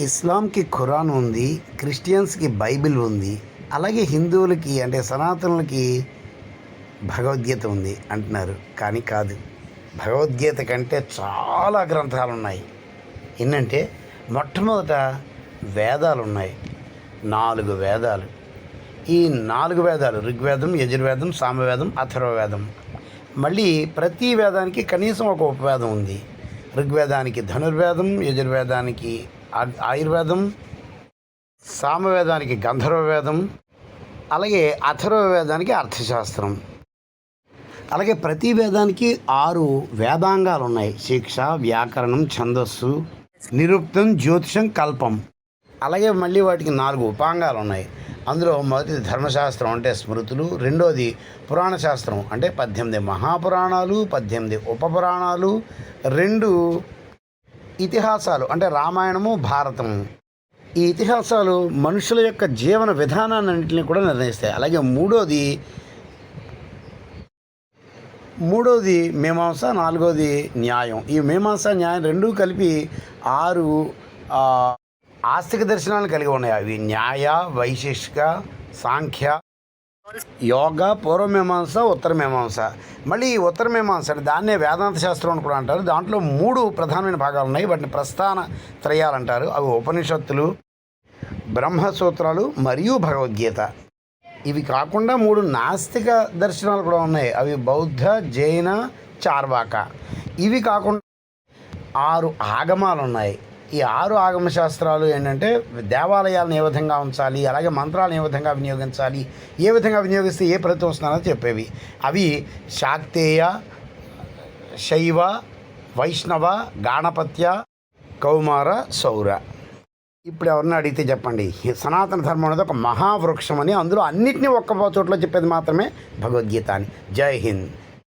ఇస్లాంకి ఖురాన్ ఉంది, క్రిస్టియన్స్కి బైబిల్ ఉంది, అలాగే హిందువులకి అంటే సనాతనులకి భగవద్గీత ఉంది అంటున్నారు. కానీ కాదు, భగవద్గీత కంటే చాలా గ్రంథాలు ఉన్నాయి. ఏంటంటే మొట్టమొదట వేదాలు ఉన్నాయి, 4 వేదాలు. ఈ 4 వేదాలు ఋగ్వేదం, యజుర్వేదం, సామవేదం, అథర్వవేదం. మళ్ళీ ప్రతి వేదానికి కనీసం ఒక ఉపవేదం ఉంది. ఋగ్వేదానికి ధనుర్వేదం, యజుర్వేదానికి ఆయుర్వేదం, సామవేదానికి గంధర్వవేదం, అలాగే అథర్వవేదానికి అర్థశాస్త్రం. అలాగే ప్రతి వేదానికి 6 వేదాంగాలు ఉన్నాయి: శిక్ష, వ్యాకరణం, ఛందస్సు, నిరుక్తం, జ్యోతిషం, కల్పం. అలాగే మళ్ళీ వాటికి 4 ఉపాంగాలు ఉన్నాయి. అందులో మొదటిది ధర్మశాస్త్రం అంటే స్మృతులు, రెండోది పురాణ శాస్త్రం అంటే 18 మహాపురాణాలు, 18 ఉపపురాణాలు, 2 ఇతిహాసాలు అంటే రామాయణము, భారతము. ఈ ఇతిహాసాలు మనుషుల యొక్క జీవన విధానాన్నింటినీ కూడా నిర్ణయిస్తాయి. అలాగే మూడోది మీమాంస, 4వది న్యాయం. ఈ మీమాంస, న్యాయం రెండూ కలిపి 6 ఆస్తిక దర్శనాలు కలిగి ఉన్నాయి. అవి న్యాయ, వైశేషిక, సాంఖ్య, యోగ, పూర్వమీమాంస, ఉత్తరమీమాంస. మళ్ళీ ఈ ఉత్తరమీమాంస అంటే దాన్నే వేదాంత శాస్త్రం అని కూడా అంటారు. దాంట్లో 3 ప్రధానమైన భాగాలు ఉన్నాయి. వాటిని ప్రస్థాన త్రయాలు అంటారు. అవి ఉపనిషత్తులు, బ్రహ్మసూత్రాలు మరియు భగవద్గీత. ఇవి కాకుండా 3 నాస్తిక దర్శనాలు కూడా ఉన్నాయి. అవి బౌద్ధ, జైన, చార్వాక. ఇవి కాకుండా 6 ఆగమాలు ఉన్నాయి. ఈ 6 ఆగమ శాస్త్రాలు ఏంటంటే దేవాలయాలను ఏ విధంగా ఉంచాలి, అలాగే మంత్రాలను ఏ విధంగా వినియోగించాలి, ఏ విధంగా వినియోగిస్తే ఏ ఫలితం వస్తుందో చెప్పేవి. అవి శాక్తేయ, శైవ, వైష్ణవ, గాణపత్య, కౌమార, సౌర. ఇప్పుడు ఎవరన్నా అడిగితే చెప్పండి, సనాతన ధర్మం అనేది ఒక మహావృక్షం అని, అందులో అన్నింటినీ ఒక్క చోట్ల చెప్పేది మాత్రమే భగవద్గీత అని. జై హింద్.